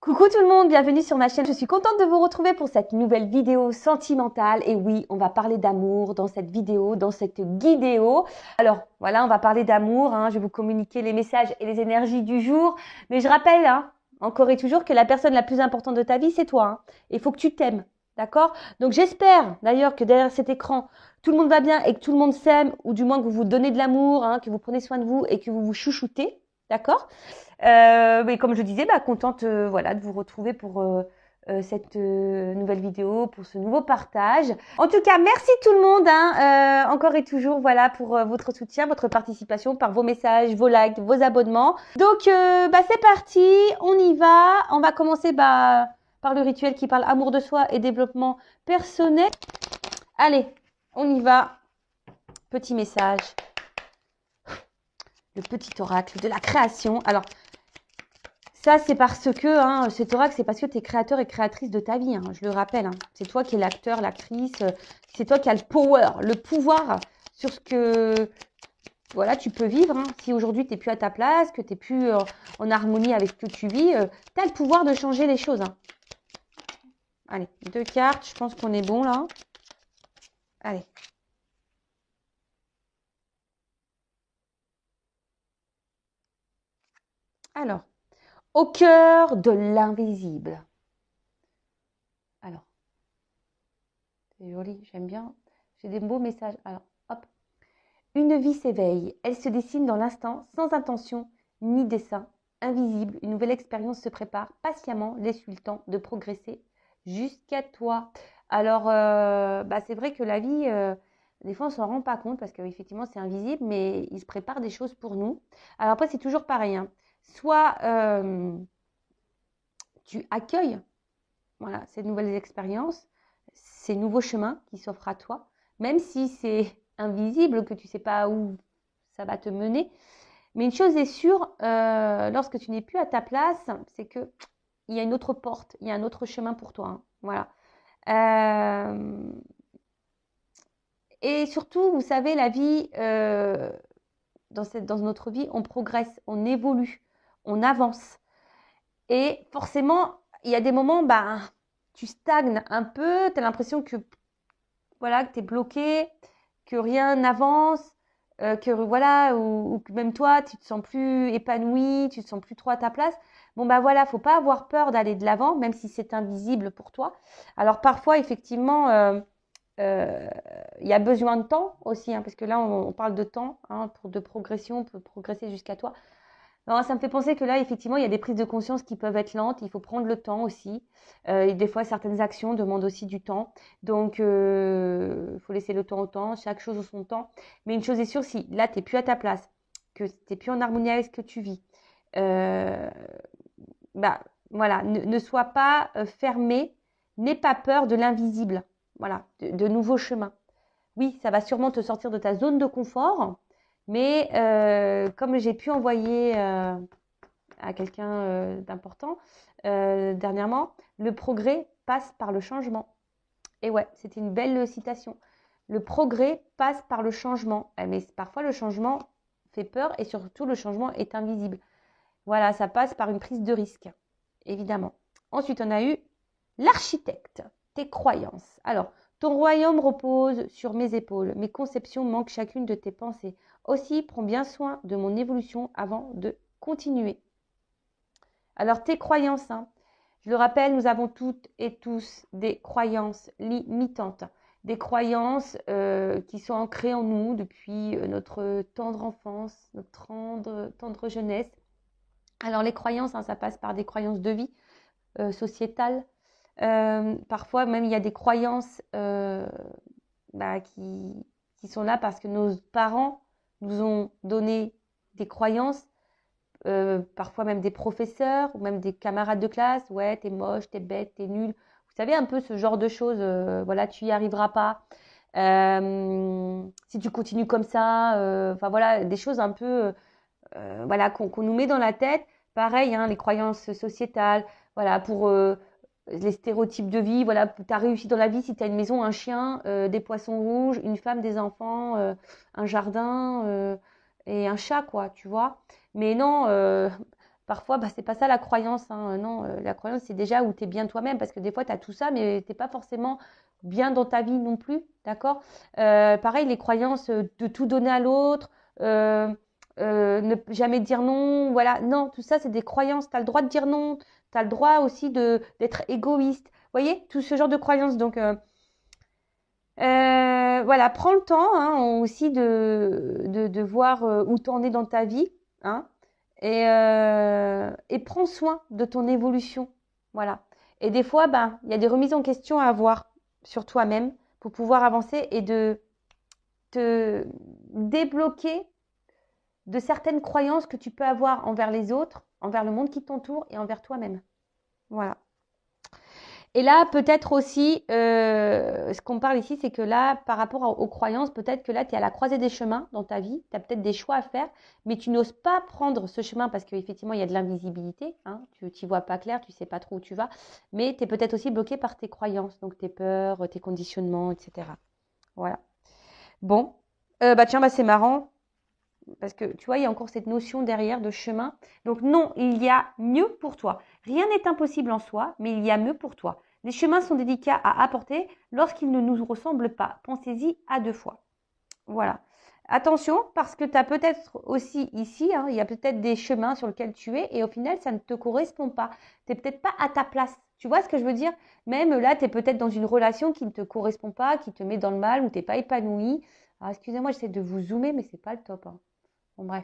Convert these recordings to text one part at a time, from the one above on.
Coucou tout le monde, bienvenue sur ma chaîne. Je suis contente de vous retrouver pour cette nouvelle vidéo sentimentale. Et oui, on va parler d'amour dans cette vidéo, dans cette guidéo. Alors voilà, on va parler d'amour. Je vais vous communiquer les messages et les énergies du jour. Mais je rappelle, encore et toujours, que la personne la plus importante de ta vie, c'est toi. Il faut que tu t'aimes. D'accord? Donc j'espère d'ailleurs que derrière cet écran, tout le monde va bien et que tout le monde s'aime, ou du moins que vous vous donnez de l'amour, que vous prenez soin de vous et que vous vous chouchoutez. D'accord? Mais comme je disais, contente voilà, de vous retrouver pour cette nouvelle vidéo, pour ce nouveau partage. En tout cas, merci tout le monde, encore et toujours, voilà, pour votre soutien, votre participation, par vos messages, vos likes, vos abonnements. Donc, c'est parti, on y va. On va commencer par le rituel qui parle amour de soi et développement personnel. Allez, on y va. Petit message. Le petit oracle de la création. Alors, ça, c'est parce que, cet oracle, c'est parce que tu es créateur et créatrice de ta vie, je le rappelle. C'est toi qui es l'acteur, l'actrice, c'est toi qui as le pouvoir sur ce que voilà, tu peux vivre. Si aujourd'hui, tu n'es plus à ta place, que tu n'es plus en harmonie avec ce que tu vis, tu as le pouvoir de changer les choses. Allez, 2 cartes, je pense qu'on est bon là. Allez. Alors, au cœur de l'invisible. Alors, c'est joli, j'aime bien. J'ai des beaux messages. Alors, hop. Une vie s'éveille, elle se dessine dans l'instant, sans intention ni dessein. Invisible, une nouvelle expérience se prépare, patiemment, laisse-lui le temps de progresser jusqu'à toi. Alors, c'est vrai que la vie, des fois, on ne s'en rend pas compte parce qu'effectivement, c'est invisible, mais il se prépare des choses pour nous. Alors après, c'est toujours pareil. Soit tu accueilles voilà, ces nouvelles expériences, ces nouveaux chemins qui s'offrent à toi, même si c'est invisible, que tu ne sais pas où ça va te mener. Mais une chose est sûre, lorsque tu n'es plus à ta place, c'est que il y a une autre porte, il y a un autre chemin pour toi. Voilà. Et surtout, vous savez, la vie, dans notre vie, on progresse, on évolue, on avance. Et forcément, il y a des moments, tu stagnes un peu, tu as l'impression que voilà, que tu es bloqué, que rien n'avance, que voilà, ou que même toi, tu te sens plus épanoui, tu te sens plus trop à ta place. Bon, voilà, faut pas avoir peur d'aller de l'avant, même si c'est invisible pour toi. Alors parfois, effectivement, il y a besoin de temps aussi, parce que là, on parle de temps, de progression, pour progresser jusqu'à toi. Non, ça me fait penser que là, effectivement, il y a des prises de conscience qui peuvent être lentes. Il faut prendre le temps aussi. Et des fois, certaines actions demandent aussi du temps. Donc, il faut laisser le temps au temps, chaque chose au son temps. Mais une chose est sûre, si là, tu n'es plus à ta place, que tu n'es plus en harmonie avec ce que tu vis, euh, voilà, ne sois pas fermé, n'aie pas peur de l'invisible. Voilà, de nouveaux chemins. Oui, ça va sûrement te sortir de ta zone de confort. Mais comme j'ai pu envoyer à quelqu'un d'important dernièrement, le progrès passe par le changement. Et ouais, c'était une belle citation. Le progrès passe par le changement. Mais parfois, le changement fait peur et surtout, le changement est invisible. Voilà, ça passe par une prise de risque, évidemment. Ensuite, on a eu l'architecte, tes croyances. Alors, ton royaume repose sur mes épaules. Mes conceptions manquent chacune de tes pensées. Aussi, prends bien soin de mon évolution avant de continuer. Alors, tes croyances, je le rappelle, nous avons toutes et tous des croyances limitantes. Des croyances qui sont ancrées en nous depuis notre tendre enfance, notre tendre jeunesse. Alors, les croyances, ça passe par des croyances de vie sociétales. Parfois, même, il y a des croyances qui sont là parce que nos parents nous ont donné des croyances, parfois même des professeurs ou même des camarades de classe. Ouais, t'es moche, t'es bête, t'es nul. Vous savez, un peu ce genre de choses. Voilà, tu y arriveras pas. Si tu continues comme ça, enfin voilà, des choses un peu voilà, qu'on nous met dans la tête. Pareil, les croyances sociétales, voilà, pour les stéréotypes de vie. Voilà, tu as réussi dans la vie si tu as une maison, un chien, des poissons rouges, une femme, des enfants, un jardin et un chat, quoi, tu vois. Mais non, Parfois, bah, c'est pas ça la croyance, hein. Non, la croyance, c'est déjà où tu es bien toi-même, parce que des fois, tu as tout ça, mais tu n'es pas forcément bien dans ta vie non plus, d'accord? Pareil, les croyances de tout donner à l'autre, ne jamais dire non, voilà. Non, tout ça, c'est des croyances. Tu as le droit de dire non, tu as le droit aussi d'être égoïste. Vous voyez, tout ce genre de croyances. Donc, voilà, prends le temps hein, aussi de voir où tu en es dans ta vie, hein, et prends soin de ton évolution. Voilà. Et des fois, ben, il y a des remises en question à avoir sur toi-même pour pouvoir avancer et de te débloquer de certaines croyances que tu peux avoir envers les autres, envers le monde qui t'entoure et envers toi-même. Voilà. Et là, peut-être aussi, ce qu'on parle ici, c'est que là, par rapport aux croyances, peut-être que là, tu es à la croisée des chemins dans ta vie, tu as peut-être des choix à faire, mais tu n'oses pas prendre ce chemin parce qu'effectivement, il y a de l'invisibilité, hein, tu n'y vois pas clair, tu ne sais pas trop où tu vas, mais tu es peut-être aussi bloqué par tes croyances, donc tes peurs, tes conditionnements, etc. Voilà. Bon, bah tiens, bah c'est marrant, parce que tu vois, il y a encore cette notion derrière de chemin. Donc non, il y a mieux pour toi. Rien n'est impossible en soi, mais il y a mieux pour toi. Les chemins sont délicats à apporter lorsqu'ils ne nous ressemblent pas. Pensez-y à deux fois. Voilà. Attention, parce que tu as peut-être aussi ici, hein, il y a peut-être des chemins sur lesquels tu es et au final, ça ne te correspond pas. Tu n'es peut-être pas à ta place. Tu vois ce que je veux dire? Même là, tu es peut-être dans une relation qui ne te correspond pas, qui te met dans le mal, où tu n'es pas épanoui. Alors, excusez-moi, j'essaie de vous zoomer, mais c'est pas le top, hein. Bon, bref.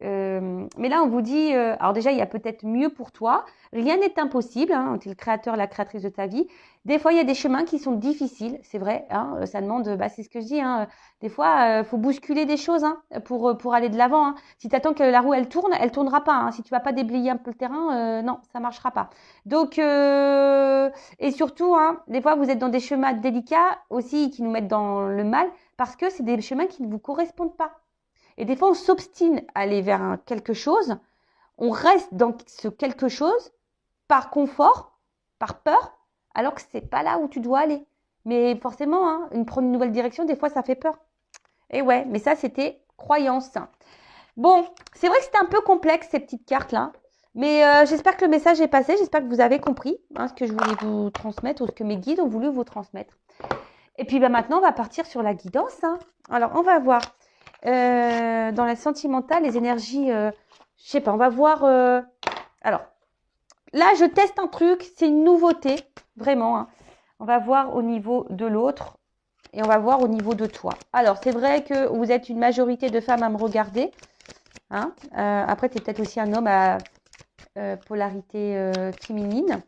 Mais là, on vous dit, alors déjà, il y a peut-être mieux pour toi. Rien n'est impossible, hein, tu es le créateur, la créatrice de ta vie. Des fois, il y a des chemins qui sont difficiles, c'est vrai. Hein, ça demande, bah, c'est ce que je dis, hein, des fois, faut bousculer des choses hein, pour aller de l'avant. Hein. Si tu attends que la roue, elle tournera pas. Hein. Si tu vas pas déblayer un peu le terrain, non, ça marchera pas. Donc, et surtout, hein, des fois, vous êtes dans des chemins délicats aussi qui nous mettent dans le mal parce que c'est des chemins qui ne vous correspondent pas. Et des fois, on s'obstine à aller vers quelque chose, on reste dans ce quelque chose par confort, par peur, alors que c'est pas là où tu dois aller. Mais forcément, hein, prendre une nouvelle direction, des fois, ça fait peur. Et ouais, mais ça, c'était croyance. Bon, c'est vrai que c'était un peu complexe, ces petites cartes-là. Mais j'espère que le message est passé. J'espère que vous avez compris hein, ce que je voulais vous transmettre ou ce que mes guides ont voulu vous transmettre. Et puis bah, maintenant, on va partir sur la guidance. Hein. Alors, on va voir. Dans la sentimentale, les énergies, je sais pas, on va voir. Alors, là, je teste un truc, c'est une nouveauté, vraiment. Hein. On va voir au niveau de l'autre et on va voir au niveau de toi. Alors, c'est vrai que vous êtes une majorité de femmes à me regarder. Hein. Après, tu es peut-être aussi un homme à polarité féminine.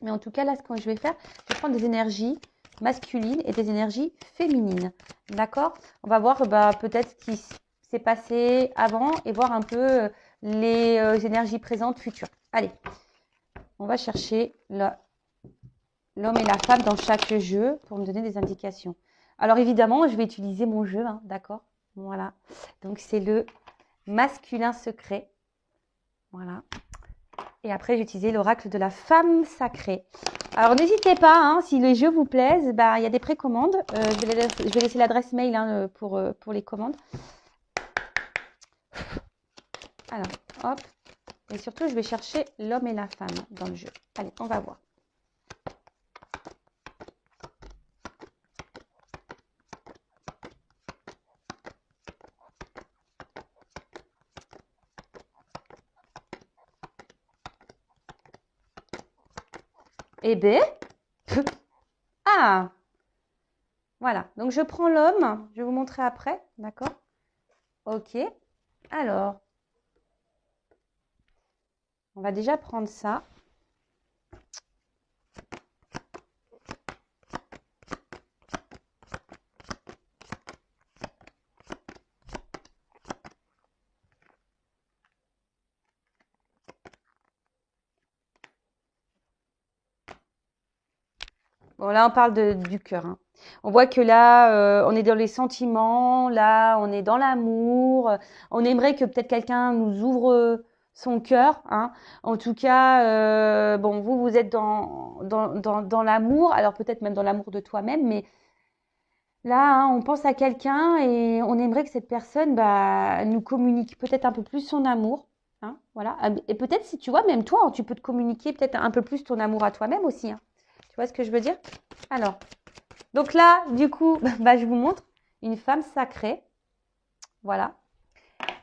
Mais en tout cas, là, ce que je vais faire, je vais prendre des énergies masculines et des énergies féminines. D'accord? On va voir bah, peut-être ce qui s'est passé avant et voir un peu les énergies présentes, futures. Allez, on va chercher l'homme et la femme dans chaque jeu pour me donner des indications. Alors évidemment, je vais utiliser mon jeu, hein, d'accord? Voilà. Donc c'est le masculin secret. Voilà. Et après, j'ai utilisé l'oracle de la femme sacrée. Alors, n'hésitez pas, hein, si les jeux vous plaisent, bah, il y a des précommandes. Je vais laisser l'adresse mail hein, pour les commandes. Alors, hop. Et surtout, je vais chercher l'homme et la femme dans le jeu. Allez, on va voir. Eh bien, ah, voilà. Donc, je prends l'homme. Je vais vous montrer après. D'accord? Ok. Alors, on va déjà prendre ça. Bon, là, on parle du cœur. Hein. On voit que là, on est dans les sentiments, là, on est dans l'amour. On aimerait que peut-être quelqu'un nous ouvre son cœur. Hein. En tout cas, bon, vous êtes dans l'amour, alors peut-être même dans l'amour de toi-même, mais là, hein, on pense à quelqu'un et on aimerait que cette personne bah, nous communique peut-être un peu plus son amour. Hein. Voilà. Et peut-être si tu vois, même toi, hein, tu peux te communiquer peut-être un peu plus ton amour à toi-même aussi, hein. Tu vois ce que je veux dire? Alors, donc là, du coup, bah, je vous montre une femme sacrée. Voilà.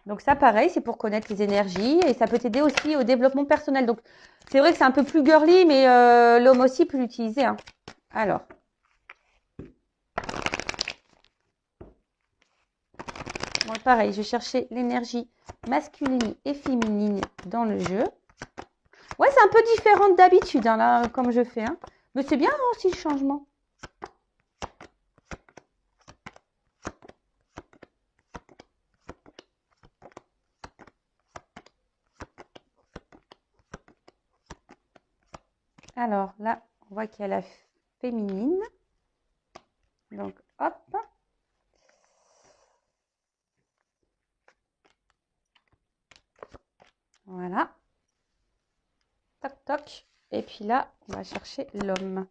Donc ça, pareil, c'est pour connaître les énergies et ça peut t'aider aussi au développement personnel. Donc, c'est vrai que c'est un peu plus girly, mais l'homme aussi peut l'utiliser, hein. Alors, bon, pareil, je cherchais l'énergie masculine et féminine dans le jeu. Ouais, c'est un peu différent d'habitude, hein, là, comme je fais, hein. Mais c'est bien aussi le changement. Alors là, on voit qu'il y a la féminine. Donc, hop. Voilà. Toc, toc. Et puis là, on va chercher l'homme.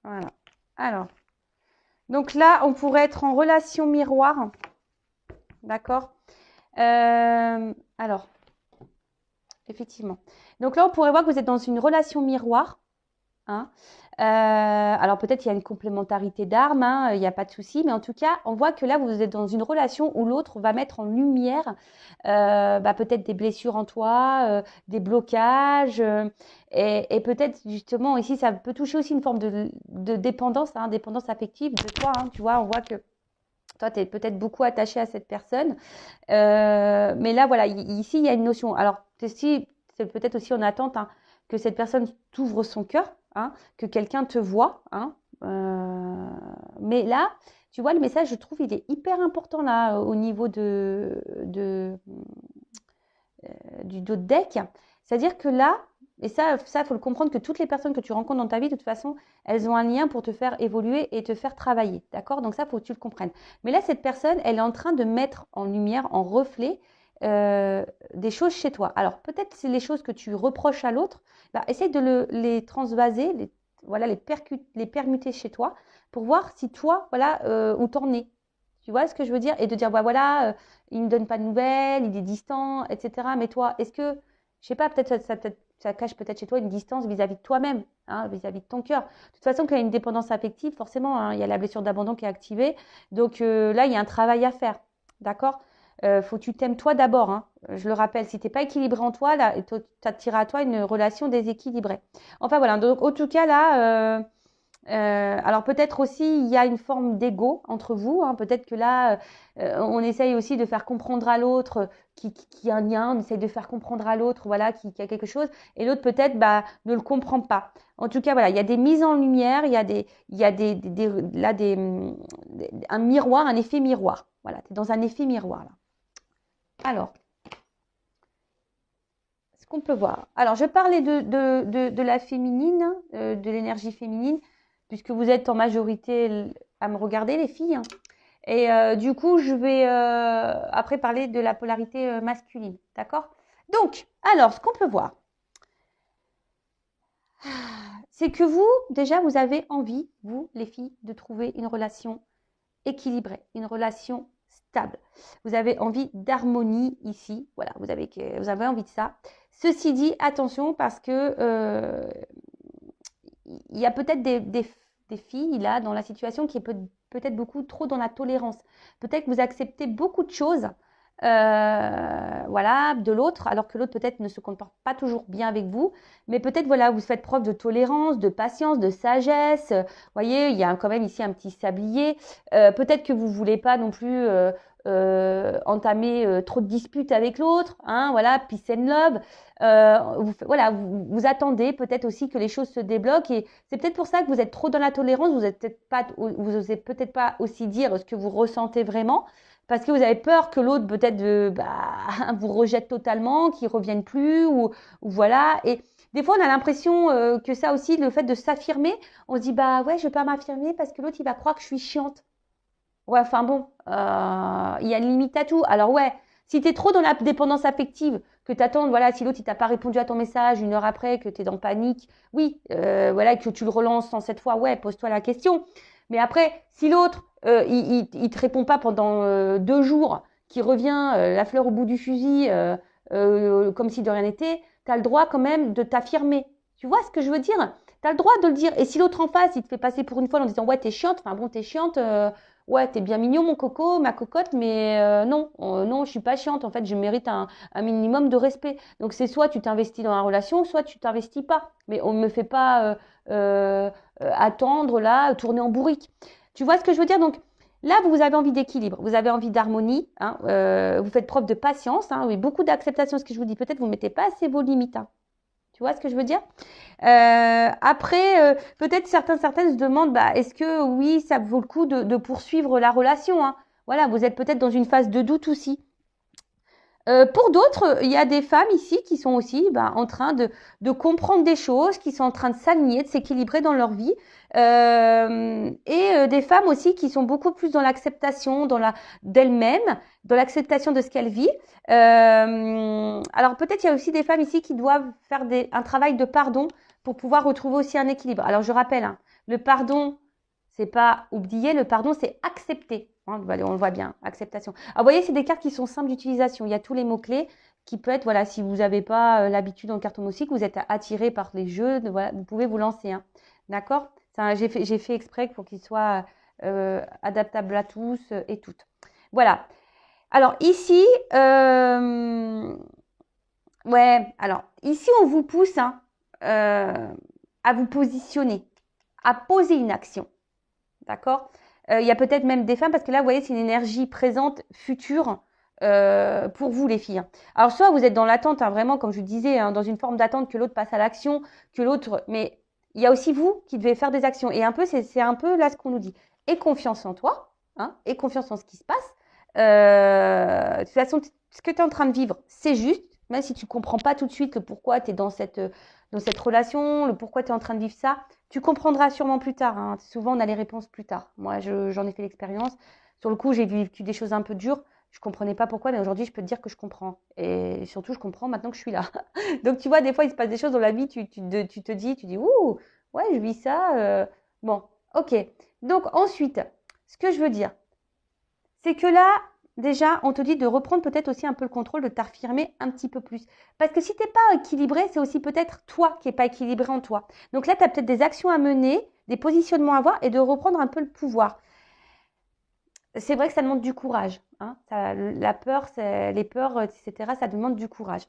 Voilà. Alors, donc là, on pourrait être en relation miroir. D'accord? Alors, effectivement. Donc là, on pourrait voir que vous êtes dans une relation miroir. Hein. Alors peut-être il y a une complémentarité d'armes, hein, il n'y a pas de souci, mais en tout cas, on voit que là, vous êtes dans une relation où l'autre va mettre en lumière peut-être des blessures en toi, des blocages, et peut-être justement ici, ça peut toucher aussi une forme de dépendance, hein, dépendance affective de toi. Hein, tu vois, on voit que toi, tu es peut-être beaucoup attaché à cette personne, mais là, voilà, ici, il y a une notion. Alors, c'est peut-être aussi en attente, hein, que cette personne t'ouvre son cœur, hein, que quelqu'un te voit, hein, mais là, tu vois, le message, je trouve, il est hyper important là au niveau du dos de deck. C'est-à-dire que là, et ça, faut le comprendre que toutes les personnes que tu rencontres dans ta vie, de toute façon, elles ont un lien pour te faire évoluer et te faire travailler. D'accord? Donc ça, faut que tu le comprennes. Mais là, cette personne, elle est en train de mettre en lumière, en reflet, des choses chez toi. Alors, peut-être c'est les choses que tu reproches à l'autre. Bah, essaye de les transvaser, voilà, les permuter chez toi pour voir si toi, voilà, où t'en es. Tu vois ce que je veux dire? Et de dire, bah voilà, il ne me donne pas de nouvelles, il est distant, etc. Mais toi, est-ce que, je sais pas, ça cache peut-être chez toi une distance vis-à-vis de toi-même, hein, vis-à-vis de ton cœur. De toute façon, quand il y a une dépendance affective, forcément, hein, il y a la blessure d'abandon qui est activée. Donc là, il y a un travail à faire. D'accord? Faut que tu t'aimes toi d'abord, hein. Je le rappelle, si tu n'es pas équilibré en toi, là, tu attireras à toi une relation déséquilibrée. Enfin voilà, donc en tout cas là, alors peut-être aussi il y a une forme d'ego entre vous, hein. Peut-être que là, on essaye aussi de faire comprendre à l'autre qui a un lien, on essaye de faire comprendre à l'autre, voilà, qui a quelque chose, et l'autre peut-être ne le comprend pas. En tout cas, voilà, il y a des mises en lumière, il y a là un miroir, un effet miroir. Voilà, tu es dans un effet miroir là. Alors, ce qu'on peut voir. Alors, je parlais de la féminine, de l'énergie féminine, puisque vous êtes en majorité à me regarder, les filles, hein. Et du coup, je vais après parler de la polarité masculine. D'accord? Donc, alors, ce qu'on peut voir, c'est que vous, déjà, vous avez envie, vous, les filles, de trouver une relation équilibrée, une relation stable. Vous avez envie d'harmonie ici. Voilà, vous avez envie de ça. Ceci dit, attention parce que il y a peut-être des filles là dans la situation qui est peut-être beaucoup trop dans la tolérance. Peut-être que vous acceptez beaucoup de choses, voilà, de l'autre, alors que l'autre peut-être ne se comporte pas toujours bien avec vous, mais peut-être voilà, vous faites preuve de tolérance, de patience, de sagesse. Vous voyez, il y a quand même ici un petit sablier. Peut-être que vous voulez pas non plus entamer trop de disputes avec l'autre, hein, voilà, peace and love. Voilà, vous attendez peut-être aussi que les choses se débloquent et c'est peut-être pour ça que vous êtes trop dans la tolérance, vous osez peut-être pas aussi dire ce que vous ressentez vraiment parce que vous avez peur que l'autre peut-être vous rejette totalement, qu'il revienne plus ou voilà. Et des fois, on a l'impression que ça aussi, le fait de s'affirmer, on se dit bah ouais, je vais pas m'affirmer parce que l'autre il va croire que je suis chiante. Ouais, enfin bon, il y a une limite à tout. Alors ouais, si tu es trop dans la dépendance affective, que tu attends, voilà, si l'autre il t'a pas répondu à ton message 1 heure après, que tu es dans panique, oui, voilà, que tu le relances 107 fois, ouais, pose-toi la question. Mais après, si l'autre, il te répond pas pendant 2 jours, qu'il revient la fleur au bout du fusil, comme si de rien n'était, tu as le droit quand même de t'affirmer. Tu vois ce que je veux dire? Tu as le droit de le dire. Et si l'autre en face, il te fait passer pour une folle en disant, ouais, t'es chiante, enfin bon, t'es chiante, ouais, t'es bien mignon, mon coco, ma cocotte, mais non, non, je suis pas chiante. En fait, je mérite un minimum de respect. Donc, c'est soit tu t'investis dans la relation, soit tu t'investis pas. Mais on ne me fait pas attendre, là, tourner en bourrique. Tu vois ce que je veux dire? Donc, là, vous avez envie d'équilibre, vous avez envie d'harmonie, hein, vous faites preuve de patience, hein, oui, beaucoup d'acceptation, ce que je vous dis. Peut-être vous ne mettez pas assez vos limites. Hein. Tu vois ce que je veux dire? Après, peut-être certaines se demandent, bah, est-ce que oui, ça vaut le coup de poursuivre la relation, hein? Voilà, vous êtes peut-être dans une phase de doute aussi. Pour d'autres, il y a des femmes ici qui sont aussi en train de comprendre des choses, qui sont en train de s'aligner, de s'équilibrer dans leur vie. Et des femmes aussi qui sont beaucoup plus dans l'acceptation d'elles-mêmes, dans l'acceptation de ce qu'elles vivent. Alors peut-être il y a aussi des femmes ici qui doivent faire un travail de pardon pour pouvoir retrouver aussi un équilibre. Alors je rappelle, hein, le pardon, c'est pas oublier, le pardon, c'est accepter. Hein, on le voit bien, acceptation. Alors, vous voyez, c'est des cartes qui sont simples d'utilisation. Il y a tous les mots-clés qui peut être, voilà, si vous n'avez pas l'habitude en cartomancie, que vous êtes attiré par les jeux, voilà, vous pouvez vous lancer. Hein. D'accord? J'ai fait exprès pour qu'il soit adaptable à tous et toutes. Voilà. Alors, ici, ouais, alors, ici, on vous pousse hein, à vous positionner, à poser une action. D'accord? Il y a peut-être même des femmes, parce que là, vous voyez, c'est une énergie présente, future, pour vous, les filles. Alors, soit vous êtes dans l'attente, hein, vraiment, comme je vous disais, hein, dans une forme d'attente que l'autre passe à l'action, que l'autre... Mais il y a aussi vous qui devez faire des actions. Et un peu, c'est un peu là ce qu'on nous dit. Et confiance en toi, hein, et confiance en ce qui se passe. De toute façon, ce que tu es en train de vivre, c'est juste, même si tu ne comprends pas tout de suite le pourquoi tu es dans cette relation, le pourquoi tu es en train de vivre ça. Tu comprendras sûrement plus tard. Hein. Souvent, on a les réponses plus tard. Moi, j'en ai fait l'expérience. Sur le coup, j'ai vécu des choses un peu dures. Je ne comprenais pas pourquoi, mais aujourd'hui, je peux te dire que je comprends. Et surtout, je comprends maintenant que je suis là. Donc, tu vois, des fois, il se passe des choses dans la vie, tu te dis, ouh, ouais, je vis ça. Bon, ok. Donc, ensuite, ce que je veux dire, c'est que là, déjà, on te dit de reprendre peut-être aussi un peu le contrôle, de t'affirmer un petit peu plus. Parce que si tu n'es pas équilibré, c'est aussi peut-être toi qui n'es pas équilibré en toi. Donc là, tu as peut-être des actions à mener, des positionnements à avoir et de reprendre un peu le pouvoir. C'est vrai que ça demande du courage. Hein. La peur, les peurs, etc., ça demande du courage.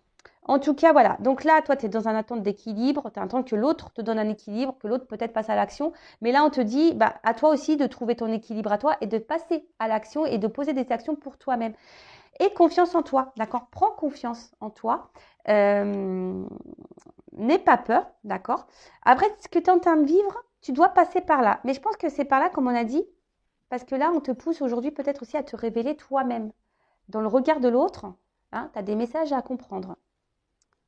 En tout cas, voilà. Donc là, toi, tu es dans un attente d'équilibre. Tu attends que l'autre te donne un équilibre, que l'autre peut-être passe à l'action. Mais là, on te dit, à toi aussi de trouver ton équilibre à toi et de passer à l'action et de poser des actions pour toi-même. Et confiance en toi, d'accord? Prends confiance en toi. N'aie pas peur, d'accord? Après, ce que tu es en train de vivre, tu dois passer par là. Mais je pense que c'est par là, comme on a dit, parce que là, on te pousse aujourd'hui peut-être aussi à te révéler toi-même. Dans le regard de l'autre, hein, tu as des messages à comprendre.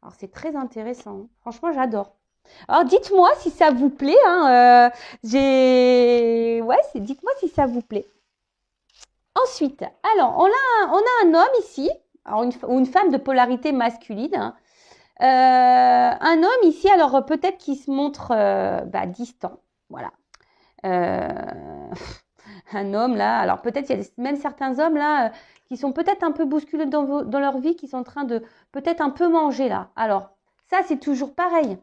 Alors, c'est très intéressant. Franchement, j'adore. Alors, dites-moi si ça vous plaît. Hein, dites-moi si ça vous plaît. Ensuite, alors, on a un homme ici, alors ou une femme de polarité masculine. Hein. Un homme ici, alors peut-être qu'il se montre distant. Voilà. Un homme là, alors peut-être il y a même certains hommes là qui sont peut-être un peu bousculés dans leur vie, qui sont en train de peut-être un peu manger là. Alors, ça c'est toujours pareil.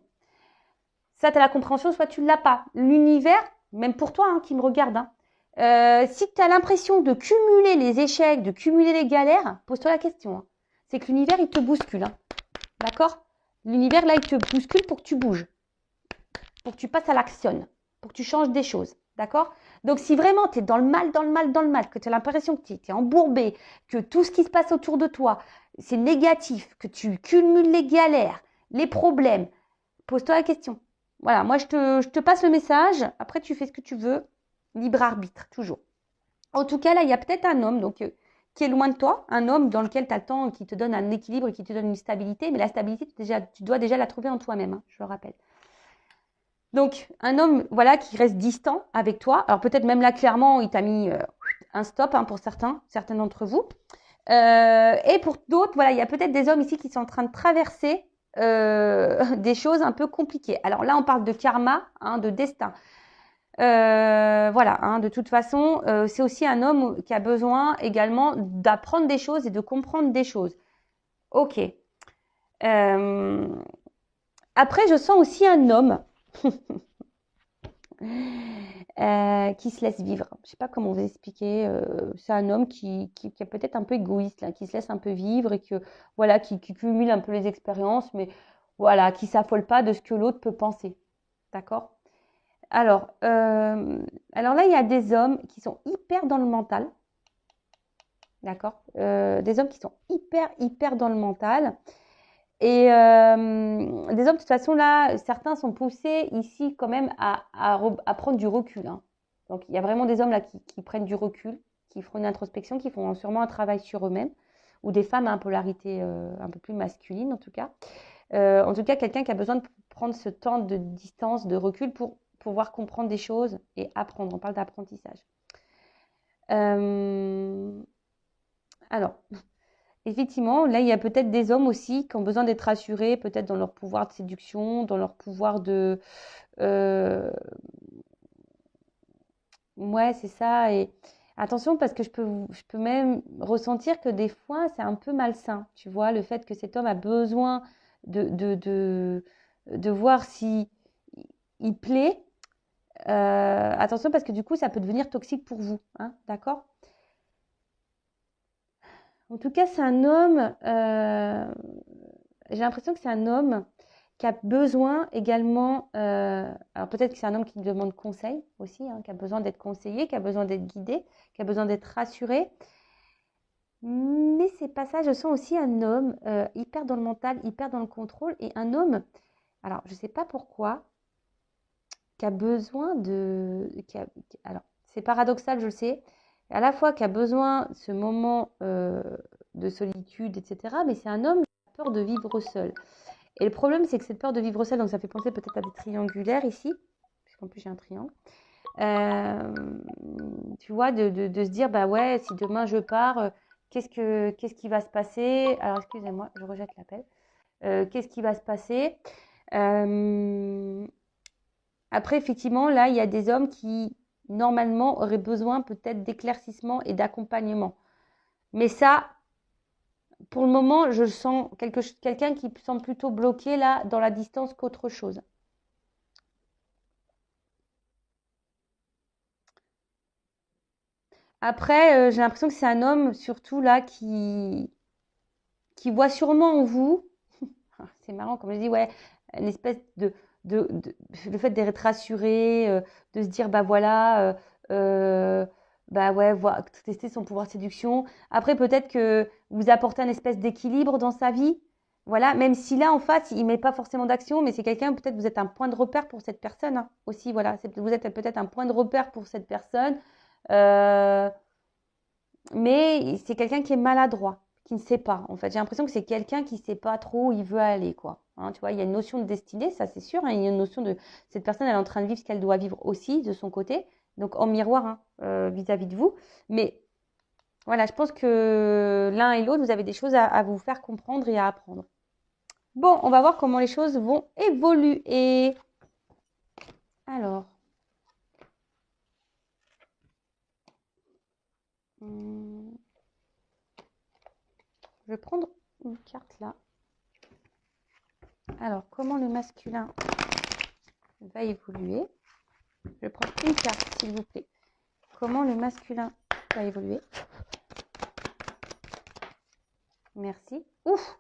Ça, tu as la compréhension, soit tu ne l'as pas. L'univers, même pour toi hein, qui me regarde, hein, si tu as l'impression de cumuler les échecs, de cumuler les galères, pose-toi la question. Hein. C'est que l'univers, il te bouscule. Hein. D'accord? L'univers, là, il te bouscule pour que tu bouges, pour que tu passes à l'action, pour que tu changes des choses. D'accord? Donc, si vraiment tu es dans le mal, que tu as l'impression que tu es embourbé, que tout ce qui se passe autour de toi, c'est négatif, que tu cumules les galères, les problèmes, pose-toi la question. Voilà, moi, je te passe le message. Après, tu fais ce que tu veux. Libre arbitre, toujours. En tout cas, là, il y a peut-être un homme donc, qui est loin de toi, un homme dans lequel tu attends, qui te donne un équilibre, qui te donne une stabilité. Mais la stabilité, tu dois déjà la trouver en toi-même, hein, je le rappelle. Donc, un homme voilà, qui reste distant avec toi. Alors, peut-être même là, clairement, il t'a mis un stop hein, pour certains d'entre vous. Et pour d'autres, voilà, il y a peut-être des hommes ici qui sont en train de traverser des choses un peu compliquées. Alors là, on parle de karma, hein, de destin. Voilà, hein, de toute façon, c'est aussi un homme qui a besoin également d'apprendre des choses et de comprendre des choses. Ok. Après, je sens aussi un homme qui se laisse vivre. Je ne sais pas comment vous expliquer. C'est un homme qui est peut-être un peu égoïste, là, qui se laisse un peu vivre et que voilà, qui cumule un peu les expériences, mais voilà, qui s'affole pas de ce que l'autre peut penser. D'accord? Alors là, il y a des hommes qui sont hyper dans le mental. D'accord? Des hommes qui sont hyper dans le mental. Et des hommes, de toute façon, là, certains sont poussés ici quand même à prendre du recul. Hein. Donc, il y a vraiment des hommes là qui prennent du recul, qui font une introspection, qui font sûrement un travail sur eux-mêmes, ou des femmes à polarité un peu plus masculine, en tout cas. En tout cas, quelqu'un qui a besoin de prendre ce temps de distance, de recul pour pouvoir comprendre des choses et apprendre. On parle d'apprentissage. Alors, effectivement, là, il y a peut-être des hommes aussi qui ont besoin d'être rassurés, peut-être dans leur pouvoir de séduction, dans leur pouvoir de... Ouais, c'est ça. Et attention, parce que je peux même ressentir que des fois, c'est un peu malsain. Tu vois, le fait que cet homme a besoin de voir si il plaît. Attention, parce que du coup, ça peut devenir toxique pour vous. Hein, d'accord? En tout cas, c'est un homme, j'ai l'impression que c'est un homme qui a besoin également, alors peut-être que c'est un homme qui demande conseil aussi, hein, qui a besoin d'être conseillé, qui a besoin d'être guidé, qui a besoin d'être rassuré. Mais c'est pas ça, je sens aussi un homme hyper dans le mental, hyper dans le contrôle, et un homme, alors je sais pas pourquoi, qui a besoin alors c'est paradoxal, je le sais, à la fois qui a besoin de ce moment de solitude, etc. Mais c'est un homme qui a peur de vivre seul. Et le problème, c'est que cette peur de vivre seul, donc ça fait penser peut-être à des triangulaires ici, puisqu'en plus j'ai un triangle. Tu vois, de se dire, bah ouais, si demain je pars, qu'est-ce qui va se passer? Alors excusez-moi, je rejette l'appel. Qu'est-ce qui va se passer? Après, effectivement, là, il y a des hommes qui, normalement, auraient besoin peut-être d'éclaircissement et d'accompagnement. Mais ça, pour le moment, je sens quelqu'un qui semble plutôt bloqué là dans la distance qu'autre chose. Après, j'ai l'impression que c'est un homme surtout là qui voit sûrement en vous, c'est marrant comme je dis, ouais, une espèce de le fait d'être rassuré, de se dire bah voilà, bah ouais, tester son pouvoir de séduction. Après, peut-être que vous apportez un espèce d'équilibre dans sa vie. Voilà, même si là, en face, il met pas forcément d'action, mais c'est quelqu'un, peut-être vous êtes un point de repère pour cette personne hein, aussi. Voilà, vous êtes peut-être un point de repère pour cette personne. Euh, mais c'est quelqu'un qui est maladroit, qui ne sait pas. En fait, j'ai l'impression que c'est quelqu'un qui ne sait pas trop où il veut aller, quoi. Hein, tu vois, il y a une notion de destinée, ça c'est sûr. Hein, il y a une notion de cette personne, elle est en train de vivre ce qu'elle doit vivre aussi de son côté, donc en miroir hein, vis-à-vis de vous. Mais voilà, je pense que l'un et l'autre, vous avez des choses à vous faire comprendre et à apprendre. Bon, on va voir comment les choses vont évoluer. Alors, je vais prendre une carte là. Alors, comment le masculin va évoluer? Je vais prendre une carte, s'il vous plaît. Comment le masculin va évoluer? Merci. Ouf!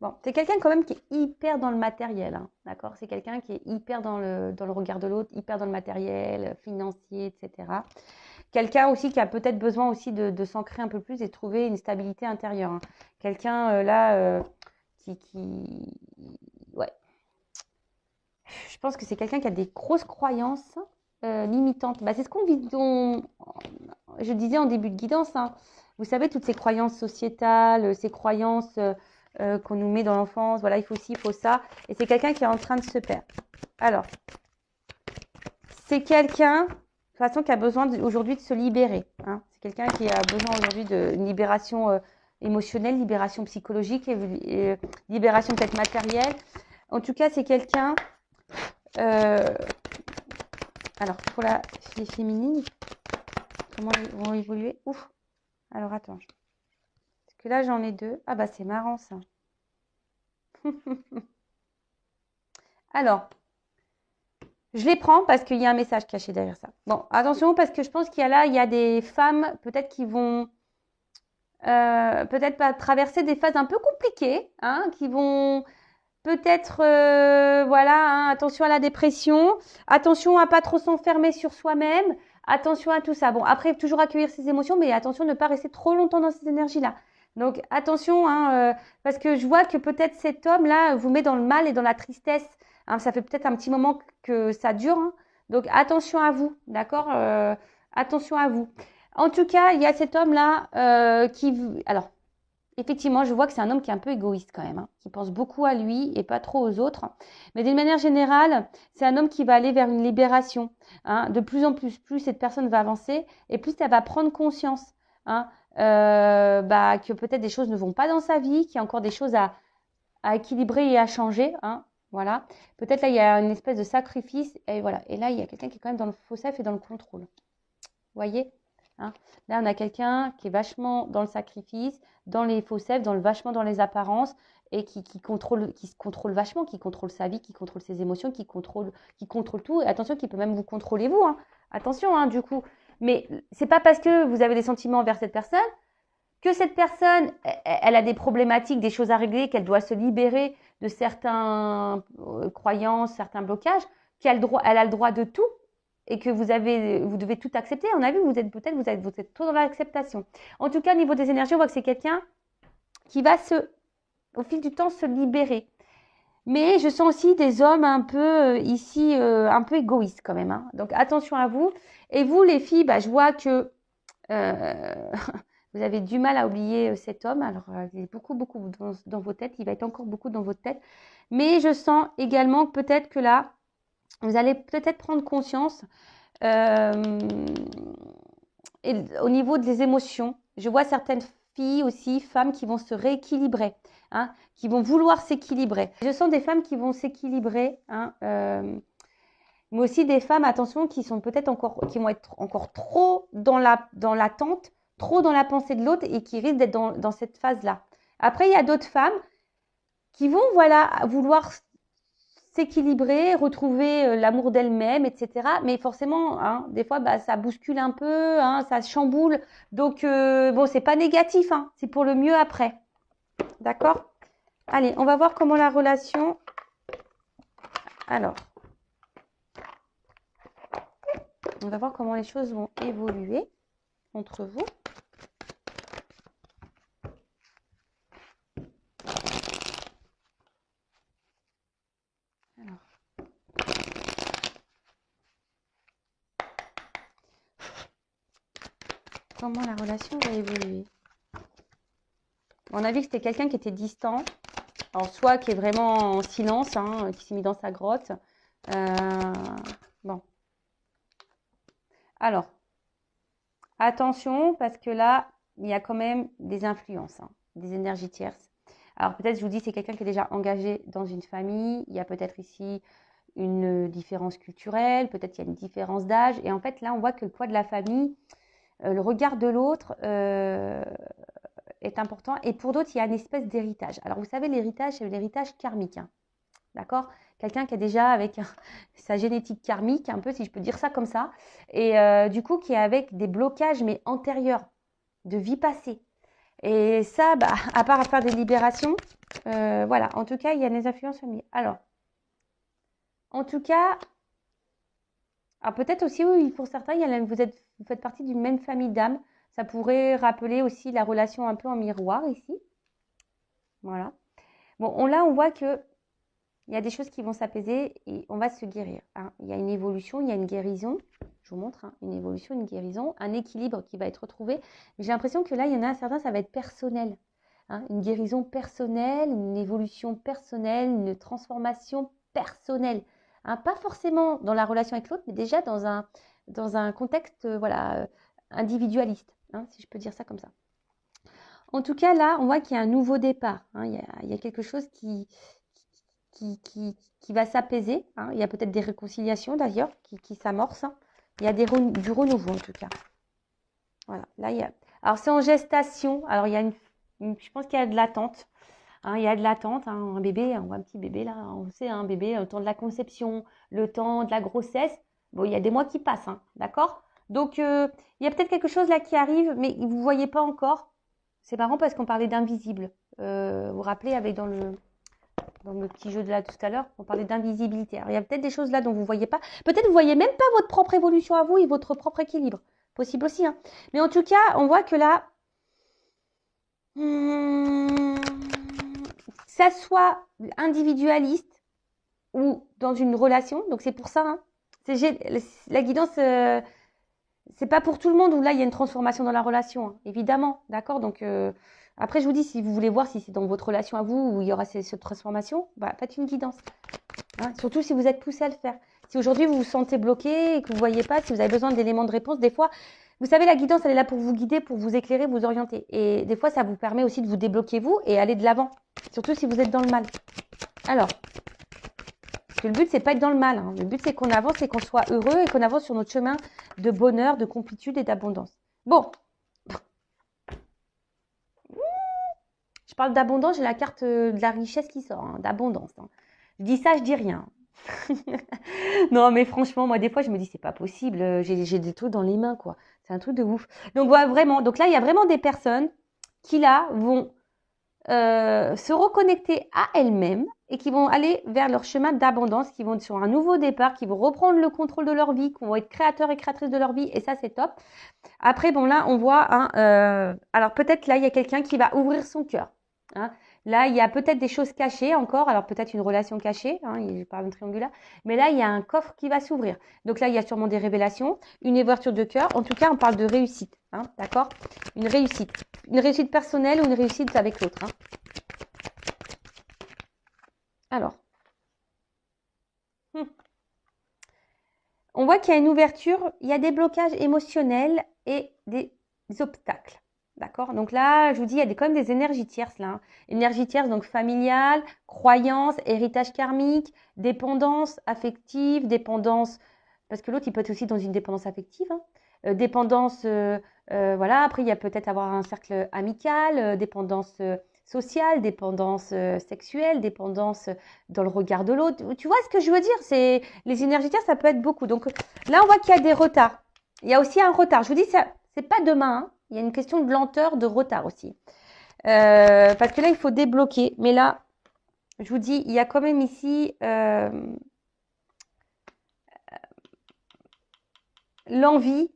Bon, c'est quelqu'un quand même qui est hyper dans le matériel, hein, d'accord? C'est quelqu'un qui est hyper dans le regard de l'autre, hyper dans le matériel, financier, etc. Quelqu'un aussi qui a peut-être besoin aussi de s'ancrer un peu plus et de trouver une stabilité intérieure. Hein. Quelqu'un là ouais. Je pense que c'est quelqu'un qui a des grosses croyances limitantes. Bah, c'est ce je disais en début de guidance. Hein. Vous savez, toutes ces croyances sociétales, ces croyances qu'on nous met dans l'enfance. Voilà, il faut ci, il faut ça. Et c'est quelqu'un qui est en train de se perdre. Alors, c'est quelqu'un façon qui a besoin aujourd'hui de se libérer. Hein. C'est quelqu'un qui a besoin aujourd'hui d'une libération émotionnelle, libération psychologique, et libération peut-être matérielle. En tout cas, c'est quelqu'un... alors, pour les féminines, comment ils vont évoluer? Ouf. Alors, attends. Parce que là, j'en ai deux. Ah bah, c'est marrant, ça. Alors, je les prends parce qu'il y a un message caché derrière ça. Bon, attention, parce que je pense qu'il y a des femmes, peut-être qui vont peut-être pas traverser des phases un peu compliquées, hein, qui vont peut-être, voilà, hein, attention à la dépression, attention à pas trop s'enfermer sur soi-même, attention à tout ça. Bon, après, toujours accueillir ses émotions, mais attention de ne pas rester trop longtemps dans ces énergies-là. Donc, attention, hein, parce que je vois que peut-être cet homme-là vous met dans le mal et dans la tristesse. Hein, ça fait peut-être un petit moment que ça dure. Hein. Donc, attention à vous, d'accord attention à vous. En tout cas, il y a cet homme-là alors, effectivement, je vois que c'est un homme qui est un peu égoïste quand même, hein, qui pense beaucoup à lui et pas trop aux autres. Mais d'une manière générale, c'est un homme qui va aller vers une libération. Hein. De plus en plus, plus cette personne va avancer et plus elle va prendre conscience hein, que peut-être des choses ne vont pas dans sa vie, qu'il y a encore des choses à équilibrer et à changer. Hein. Voilà. Peut-être là, il y a une espèce de sacrifice. Et voilà. Et là, il y a quelqu'un qui est quand même dans le faux-self et dans le contrôle. Vous voyez hein. Là, on a quelqu'un qui est vachement dans le sacrifice, dans les faux selfs, vachement dans les apparences et qui se contrôle vachement, qui contrôle sa vie, qui contrôle ses émotions, qui contrôle tout. Et attention, qui peut même vous contrôler vous. Hein. Attention, hein, du coup. Mais c'est pas parce que vous avez des sentiments envers cette personne que cette personne, elle a des problématiques, des choses à régler, qu'elle doit se libérer de certaines croyances, certains blocages, elle a le droit de tout. Et que vous devez tout accepter. On a vu, vous êtes trop dans l'acceptation. En tout cas, au niveau des énergies, on voit que c'est quelqu'un qui va au fil du temps, se libérer. Mais je sens aussi des hommes un peu ici, un peu égoïstes quand même. Hein. Donc attention à vous. Et vous, les filles, je vois que vous avez du mal à oublier cet homme. Alors, il est beaucoup dans vos têtes. Il va être encore beaucoup dans votre tête. Mais je sens également que peut-être que là, vous allez peut-être prendre conscience et au niveau des émotions. Je vois certaines filles aussi, femmes qui vont se rééquilibrer, hein, qui vont vouloir s'équilibrer. Je sens des femmes qui vont s'équilibrer, hein, mais aussi des femmes, attention, qui vont être encore trop dans l'attente, trop dans la pensée de l'autre et qui risquent d'être dans cette phase-là. Après, il y a d'autres femmes qui vont vouloir s'équilibrer, retrouver l'amour d'elle-même, etc. Mais forcément, hein, des fois, ça bouscule un peu, hein, ça chamboule. Donc, bon, c'est pas négatif, hein, c'est pour le mieux après. D'accord? Allez, on va voir comment la relation... Alors, on va voir comment les choses vont évoluer entre vous. Comment la relation va évoluer. On a vu que c'était quelqu'un qui était distant, alors soit qui est vraiment en silence, hein, qui s'est mis dans sa grotte. Bon. Alors, attention, parce que là, il y a quand même des influences, hein, des énergies tierces. Alors peut-être, je vous dis, c'est quelqu'un qui est déjà engagé dans une famille. Il y a peut-être ici une différence culturelle, peut-être il y a une différence d'âge. Et en fait, là, on voit que le poids de la famille, le regard de l'autre est important. Et pour d'autres, il y a une espèce d'héritage. Alors, vous savez, l'héritage, c'est l'héritage karmique. Hein. D'accord? Quelqu'un qui est déjà avec sa génétique karmique, un peu, si je peux dire ça comme ça. Et du coup, qui est avec des blocages, mais antérieurs, de vie passée. Et ça, à part à faire des libérations, voilà. En tout cas, il y a des influences familiales. Alors, en tout cas... Alors peut-être aussi, oui, pour certains, vous faites partie d'une même famille d'âmes. Ça pourrait rappeler aussi la relation un peu en miroir ici. Voilà. Bon, là, on voit qu'il y a des choses qui vont s'apaiser et on va se guérir. Hein. Il y a une évolution, il y a une guérison. Je vous montre, hein, une évolution, une guérison, un équilibre qui va être retrouvé. Mais j'ai l'impression que là, il y en a certains, ça va être personnel. Hein. Une guérison personnelle, une évolution personnelle, une transformation personnelle. hein, pas forcément dans la relation avec l'autre, mais déjà dans un contexte voilà, individualiste, hein, si je peux dire ça comme ça. En tout cas, là, on voit qu'il y a un nouveau départ, hein, il y a quelque chose qui va s'apaiser, hein. Il y a peut-être des réconciliations d'ailleurs qui s'amorcent, hein. Il y a du renouveau en tout cas. Voilà, là, il y a... Alors, c'est en gestation. Alors, il y a je pense qu'il y a de l'attente. Hein, il y a de l'attente. Hein, un bébé, on voit un petit bébé là. On sait, un bébé, le temps de la conception, le temps de la grossesse. Bon, il y a des mois qui passent, hein, d'accord? Donc, il y a peut-être quelque chose là qui arrive, mais vous ne voyez pas encore. C'est marrant parce qu'on parlait d'invisible. Vous vous rappelez, avec dans le petit jeu de là tout à l'heure, on parlait d'invisibilité. Alors, il y a peut-être des choses là dont vous ne voyez pas. Peut-être vous ne voyez même pas votre propre évolution à vous et votre propre équilibre. Possible aussi, hein. Mais en tout cas, on voit que là, ça soit individualiste ou dans une relation, donc c'est pour ça, hein, la guidance, c'est pas pour tout le monde où là il y a une transformation dans la relation, hein, évidemment, d'accord. Donc après, je vous dis, si vous voulez voir si c'est dans votre relation à vous où il y aura cette transformation, bah, faites une guidance, hein, surtout si vous êtes poussé à le faire. Si aujourd'hui vous vous sentez bloqué et que vous ne voyez pas, si vous avez besoin d'éléments de réponse, des fois, vous savez, la guidance, elle est là pour vous guider, pour vous éclairer, vous orienter. Et des fois, ça vous permet aussi de vous débloquer vous et aller de l'avant, surtout si vous êtes dans le mal. Alors, parce que le but, c'est pas être dans le mal, hein. Le but, c'est qu'on avance et qu'on soit heureux et qu'on avance sur notre chemin de bonheur, de complétude et d'abondance. Bon. Je parle d'abondance, j'ai la carte de la richesse qui sort, hein, d'abondance, hein. Je dis ça, je dis rien. Non, mais franchement, moi, des fois, je me dis, c'est pas possible. J'ai des trucs dans les mains, quoi. C'est un truc de ouf. Donc, voilà, vraiment. Donc là, il y a vraiment des personnes qui, là, vont se reconnecter à elles-mêmes et qui vont aller vers leur chemin d'abondance, qui vont sur un nouveau départ, qui vont reprendre le contrôle de leur vie, qui vont être créateurs et créatrices de leur vie. Et ça, c'est top. Après, bon, là, on voit, hein, alors peut-être là, il y a quelqu'un qui va ouvrir son cœur, hein. Là, il y a peut-être des choses cachées encore, alors peut-être une relation cachée, hein, je parle d'un triangulaire, mais là, il y a un coffre qui va s'ouvrir. Donc là, il y a sûrement des révélations, une ouverture de cœur. En tout cas, on parle de réussite, hein, d'accord? Une réussite personnelle ou une réussite avec l'autre, hein. Alors, on voit qu'il y a une ouverture, il y a des blocages émotionnels et des obstacles. D'accord? Donc là, je vous dis, il y a quand même des énergies tierces là, hein. Énergie tierce, donc familiale, croyance, héritage karmique, dépendance affective, dépendance, parce que l'autre, il peut être aussi dans une dépendance affective, hein. Dépendance, voilà. Après, il y a peut-être avoir un cercle amical, dépendance sociale, dépendance sexuelle, dépendance dans le regard de l'autre. Tu vois ce que je veux dire? C'est les énergies tierces, ça peut être beaucoup. Donc là, on voit qu'il y a des retards. Il y a aussi un retard. Je vous dis, ça, c'est pas demain, hein. Il y a une question de lenteur, de retard aussi. Parce que là, il faut débloquer. Mais là, je vous dis, il y a quand même ici l'envie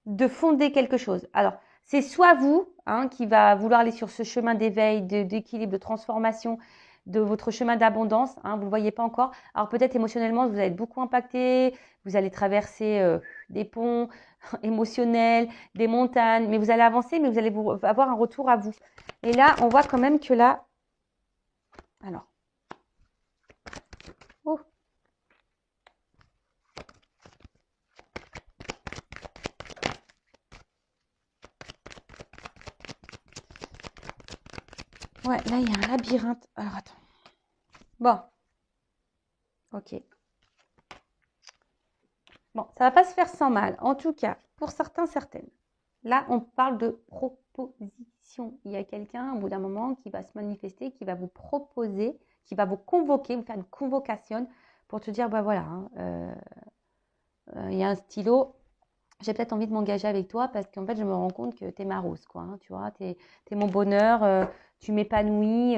de fonder quelque chose. Alors, c'est soit vous, hein, qui va vouloir aller sur ce chemin d'éveil, d'équilibre, de transformation, de votre chemin d'abondance, hein, vous ne le voyez pas encore. Alors peut-être émotionnellement, vous allez être beaucoup impacté, vous allez traverser des ponts émotionnels, des montagnes, mais vous allez avancer, mais vous allez avoir un retour à vous. Et là, on voit quand même que là... Alors... Oh. Ouais, là, il y a un labyrinthe. Alors, attends. Bon. Ok. Bon, ça va pas se faire sans mal. En tout cas, pour certains, certaines. Là, on parle de proposition. Il y a quelqu'un, au bout d'un moment, qui va se manifester, qui va vous proposer, qui va vous convoquer, vous faire une convocation pour te dire, bah voilà, hein, il y a un stylo, j'ai peut-être envie de m'engager avec toi parce qu'en fait, je me rends compte que tu es ma rose, quoi, hein, tu vois, tu es mon bonheur, tu m'épanouis,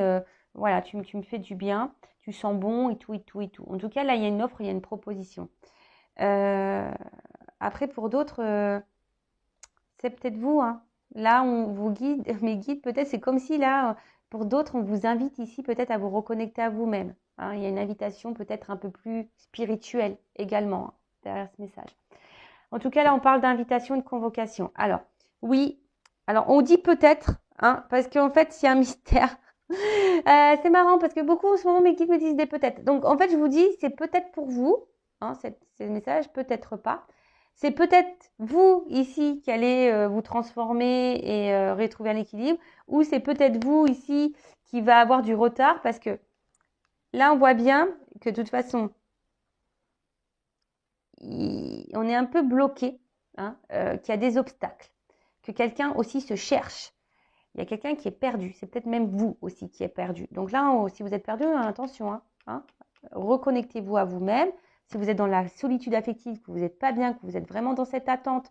voilà, tu me fais du bien, tu sens bon et tout, et tout, et tout. En tout cas, là, il y a une offre, il y a une proposition. Après, pour d'autres, c'est peut-être vous, hein. Là, on vous guide, mes guides, peut-être, c'est comme si là, pour d'autres, on vous invite ici peut-être à vous reconnecter à vous-même, hein. Il y a une invitation peut-être un peu plus spirituelle également, hein, derrière ce message. En tout cas, là, on parle d'invitation et de convocation. Alors, oui, alors on dit peut-être, hein, parce qu'en fait, il y a un mystère. C'est marrant parce que beaucoup en ce moment mes guides me disent des peut-être. Donc en fait je vous dis c'est peut-être pour vous, hein, ces messages, peut-être pas. C'est peut-être vous ici qui allez vous transformer et retrouver un équilibre, ou c'est peut-être vous ici qui va avoir du retard parce que là on voit bien que de toute façon on est un peu bloqué, hein, qu'il y a des obstacles, que quelqu'un aussi se cherche. Il y a quelqu'un qui est perdu. C'est peut-être même vous aussi qui êtes perdu. Donc là, si vous êtes perdu, attention, hein, reconnectez-vous à vous-même. Si vous êtes dans la solitude affective, que vous n'êtes pas bien, que vous êtes vraiment dans cette attente,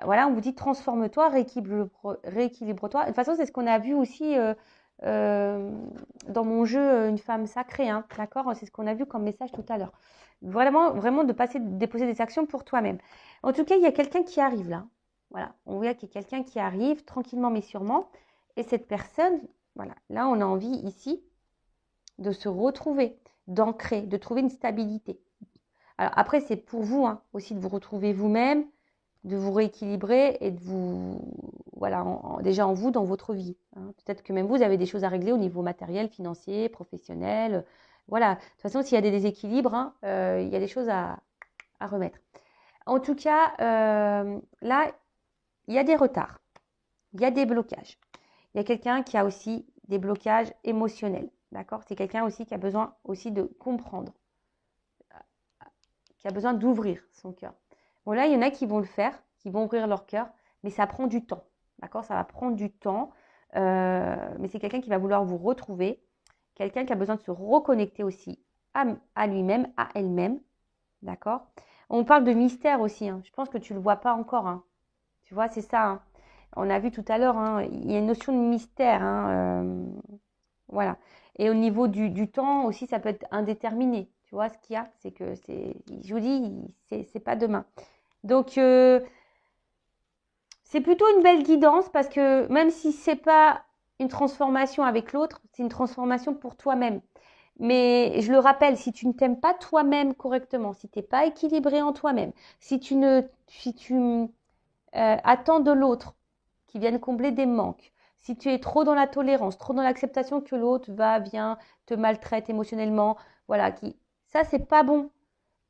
voilà, on vous dit transforme-toi, rééquilibre-toi. De toute façon, c'est ce qu'on a vu aussi dans mon jeu Une femme sacrée, hein, d'accord? C'est ce qu'on a vu comme message tout à l'heure. Vraiment, vraiment de déposer des actions pour toi-même. En tout cas, il y a quelqu'un qui arrive là. Voilà, on voit qu'il y a quelqu'un qui arrive tranquillement mais sûrement. Et cette personne, voilà, là, on a envie ici de se retrouver, d'ancrer, de trouver une stabilité. Alors après, c'est pour vous hein, aussi de vous retrouver vous-même, de vous rééquilibrer et de vous, voilà, déjà en vous, dans votre vie. Hein. Peut-être que même vous avez des choses à régler au niveau matériel, financier, professionnel. Voilà. De toute façon, s'il y a des déséquilibres, hein, il y a des choses à remettre. En tout cas, là, il y a des retards, il y a des blocages. Il y a quelqu'un qui a aussi des blocages émotionnels. D'accord? C'est quelqu'un aussi qui a besoin aussi de comprendre, qui a besoin d'ouvrir son cœur. Bon, là, il y en a qui vont le faire, qui vont ouvrir leur cœur, mais ça prend du temps. D'accord? Ça va prendre du temps. Mais c'est quelqu'un qui va vouloir vous retrouver. Quelqu'un qui a besoin de se reconnecter aussi à lui-même, à elle-même. D'accord? On parle de mystère aussi. Hein. Je pense que tu ne le vois pas encore. Hein. Tu vois, c'est ça. Hein. On a vu tout à l'heure, hein, il y a une notion de mystère. Hein, voilà. Et au niveau du temps aussi, ça peut être indéterminé. Tu vois, ce qu'il y a, c'est que je vous dis, c'est pas demain. Donc, c'est plutôt une belle guidance parce que même si c'est pas une transformation avec l'autre, c'est une transformation pour toi-même. Mais je le rappelle, si tu ne t'aimes pas toi-même correctement, si tu n'es pas équilibré en toi-même, si tu attends de l'autre qui vienne combler des manques, si tu es trop dans la tolérance, trop dans l'acceptation que l'autre vient, te maltraite émotionnellement, voilà, ça c'est pas bon.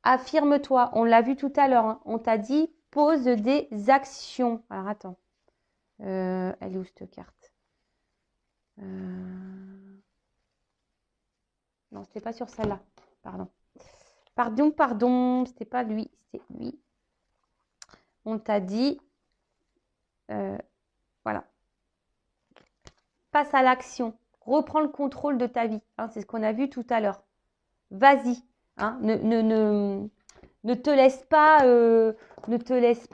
Affirme-toi. On l'a vu tout à l'heure. Hein. On t'a dit pose des actions. Alors attends. Elle est où cette carte Non, c'était pas sur celle-là. Pardon. Pardon. C'était pas lui. C'est lui. On t'a dit. Voilà. Passe à l'action. Reprends le contrôle de ta vie. Hein, c'est ce qu'on a vu tout à l'heure. Vas-y. Hein, ne te laisse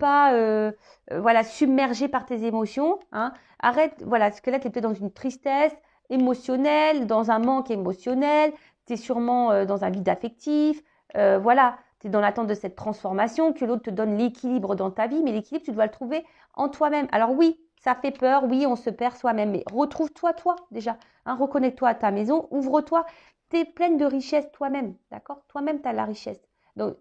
pas, voilà, submerger par tes émotions. Hein. Arrête, voilà, parce que là, tu es peut-être dans une tristesse émotionnelle, dans un manque émotionnel, tu es sûrement dans un vide affectif. Voilà, tu es dans l'attente de cette transformation, que l'autre te donne l'équilibre dans ta vie, mais l'équilibre, tu dois le trouver en toi-même. Alors oui, ça fait peur, oui, on se perd soi-même, mais retrouve-toi, toi, déjà. Hein, reconnecte-toi à ta maison, ouvre-toi. Tu es pleine de richesse toi-même, d'accord? Toi-même, tu as la richesse. Donc,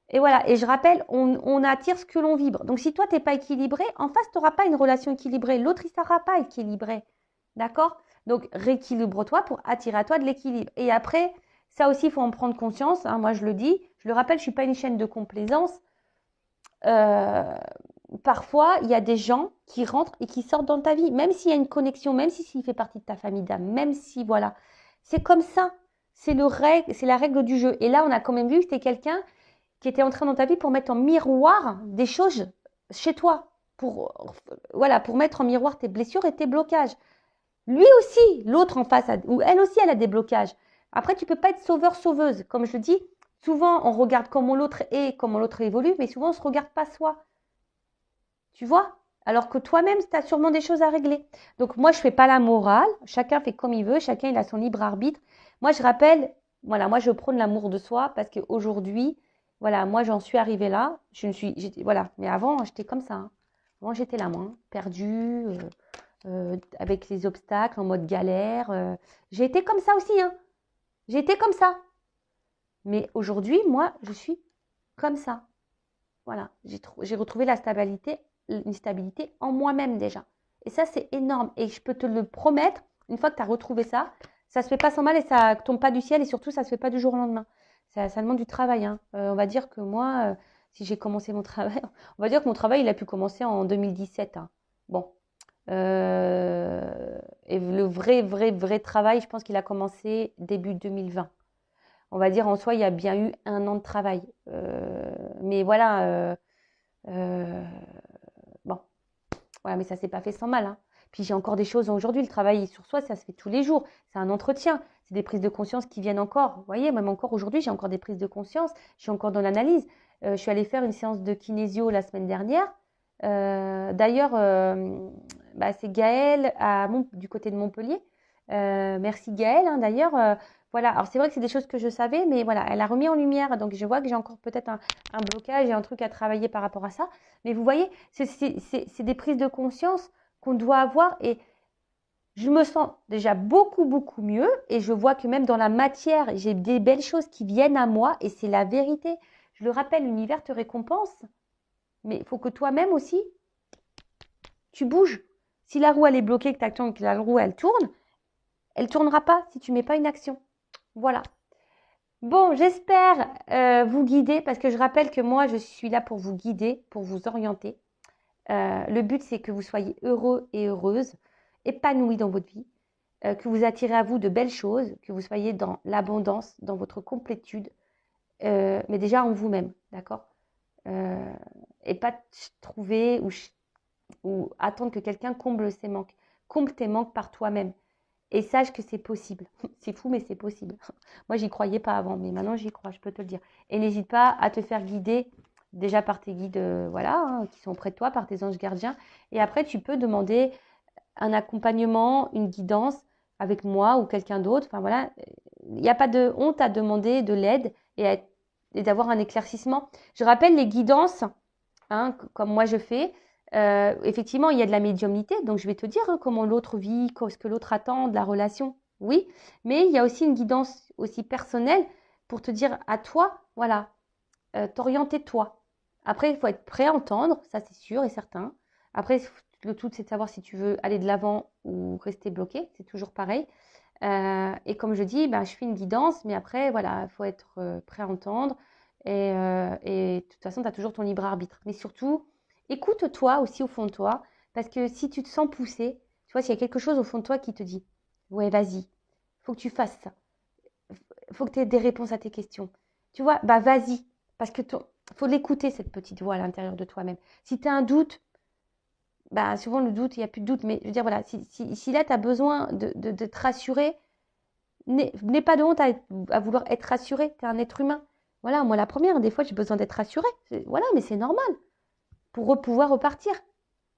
et voilà, et je rappelle, on attire ce que l'on vibre. Donc si toi, tu n'es pas équilibré, en face, tu n'auras pas une relation équilibrée. L'autre, il ne sera pas équilibré. D'accord? Donc rééquilibre-toi pour attirer à toi de l'équilibre. Et après, ça aussi, il faut en prendre conscience. Hein, moi, je le dis. Je le rappelle, je ne suis pas une chaîne de complaisance. Parfois, il y a des gens qui rentrent et qui sortent dans ta vie. Même s'il y a une connexion, même s'il fait partie de ta famille d'âme, même si, voilà. C'est comme ça. C'est la règle du jeu. Et là, on a quand même vu que c'était quelqu'un qui était entré dans ta vie pour mettre en miroir des choses chez toi, pour mettre en miroir tes blessures et tes blocages. Lui aussi, l'autre en face, ou elle aussi, elle a des blocages. Après, tu peux pas être sauveur-sauveuse. Comme je le dis, souvent, on regarde comment l'autre est, comment l'autre évolue, mais souvent, on se regarde pas soi. Tu vois? Alors que toi-même, tu as sûrement des choses à régler. Donc, moi, je fais pas la morale. Chacun fait comme il veut. Chacun, il a son libre arbitre. Moi, je rappelle, voilà, moi, je prône l'amour de soi parce qu'aujourd'hui, voilà, moi, j'en suis arrivée là. Voilà. Mais avant, j'étais comme ça. Hein. Avant, j'étais là, moi, perdue, avec les obstacles, en mode galère. J'ai été comme ça aussi, hein. J'ai été comme ça. Mais aujourd'hui, moi, je suis comme ça. Voilà. J'ai retrouvé une stabilité en moi-même déjà. Et ça, c'est énorme. Et je peux te le promettre, Une fois que tu as retrouvé ça, ça se fait pas sans mal et ça tombe pas du ciel et surtout, ça se fait pas du jour au lendemain. Ça demande du travail, hein. On va dire que moi, si j'ai commencé mon travail, on va dire que mon travail, il a pu commencer en 2017, hein. Bon. Et le vrai travail, je pense qu'il a commencé début 2020. On va dire en soi, il y a bien eu 1 an de travail. Mais voilà, euh, bon, voilà, mais ça s'est pas fait sans mal, hein. Puis j'ai encore des choses aujourd'hui. Le travail sur soi, ça se fait tous les jours. C'est un entretien. C'est des prises de conscience qui viennent encore. Vous voyez, même encore aujourd'hui, j'ai encore des prises de conscience. Je suis encore dans l'analyse. Je suis allée faire une séance de kinésio la semaine dernière. D'ailleurs, c'est Gaëlle du côté de Montpellier. Merci Gaëlle, hein, d'ailleurs. Voilà, alors c'est vrai que c'est des choses que je savais, mais voilà, elle a remis en lumière. Donc je vois que j'ai encore peut-être un blocage et un truc à travailler par rapport à ça. Mais vous voyez, c'est des prises de conscience qu'on doit avoir et je me sens déjà beaucoup mieux et je vois que même dans la matière, j'ai des belles choses qui viennent à moi et c'est la vérité. Je le rappelle, l'univers te récompense, mais il faut que toi-même aussi, tu bouges. Si la roue elle est bloquée, que tu attends que la roue elle tournera pas si tu mets pas une action. Voilà. Bon, j'espère vous guider parce que je rappelle que moi, je suis là pour vous guider, pour vous orienter. Le but, c'est que vous soyez heureux et heureuse, épanouis dans votre vie, que vous attirez à vous de belles choses, que vous soyez dans l'abondance, dans votre complétude, mais déjà en vous-même, d'accord? Et pas trouver ou attendre que quelqu'un comble ses manques. Comble tes manques par toi-même. Et sache que c'est possible. C'est fou, mais c'est possible. Moi, j'y croyais pas avant, mais maintenant, j'y crois, je peux te le dire. Et n'hésite pas à te faire guider déjà par tes guides qui sont près de toi, par tes anges gardiens. Et après, tu peux demander un accompagnement, une guidance avec moi ou quelqu'un d'autre. Enfin, voilà, il n'y a pas de honte à demander de l'aide et d'avoir un éclaircissement. Je rappelle les guidances, hein, comme moi je fais. Effectivement, il y a de la médiumnité, donc je vais te dire comment l'autre vit, ce que l'autre attend de la relation, oui, mais il y a aussi une guidance aussi personnelle pour te dire à toi, voilà, t'orienter toi. Après, il faut être prêt à entendre, ça c'est sûr et certain. Après, le tout c'est de savoir si tu veux aller de l'avant ou rester bloqué, c'est toujours pareil. Et comme je dis, je fais une guidance, mais après, voilà, il faut être prêt à entendre. Et de toute façon, tu as toujours ton libre arbitre. Mais surtout, écoute-toi aussi au fond de toi, parce que si tu te sens poussé, tu vois, s'il y a quelque chose au fond de toi qui te dit, ouais, vas-y, faut que tu fasses ça. Faut que tu aies des réponses à tes questions. Tu vois, vas-y, parce que faut l'écouter, cette petite voix à l'intérieur de toi-même. Si tu as un doute, souvent le doute, il n'y a plus de doute, mais je veux dire, voilà, si là, tu as besoin de te rassurer, n'aie pas de honte à vouloir être rassuré, tu es un être humain. Voilà, moi la première, des fois j'ai besoin d'être rassurée. Voilà, mais c'est normal pour pouvoir repartir.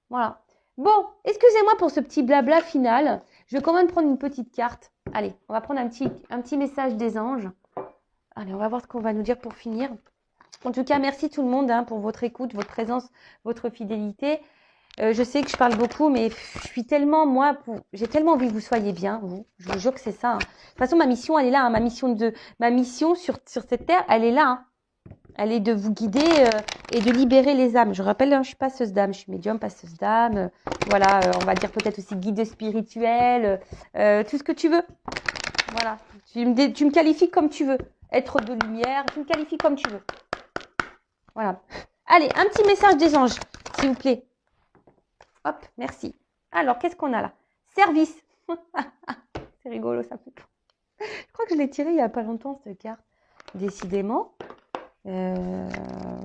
Voilà. Bon, excusez-moi pour ce petit blabla final. Je vais quand même prendre une petite carte. Allez, on va prendre un petit message des anges. Allez, on va voir ce qu'on va nous dire pour finir. En tout cas, merci tout le monde pour votre écoute, votre présence, votre fidélité. Je sais que je parle beaucoup, mais j'ai tellement envie que vous soyez bien, vous. Je vous jure que c'est ça. De toute façon, ma mission, elle est là. Ma mission sur cette terre, elle est là. Elle est de vous guider et de libérer les âmes. Je rappelle, je suis passeuse d'âme, je suis médium, passeuse d'âme. Voilà, on va dire peut-être aussi guide spirituel, tout ce que tu veux. Voilà, tu me qualifies comme tu veux. Être de lumière, tu me qualifies comme tu veux. Voilà. Allez, un petit message des anges, s'il vous plaît. Hop, merci. Alors, qu'est-ce qu'on a là? Service. C'est rigolo, ça fait. Je crois que je l'ai tiré il n'y a pas longtemps, cette carte. Décidément.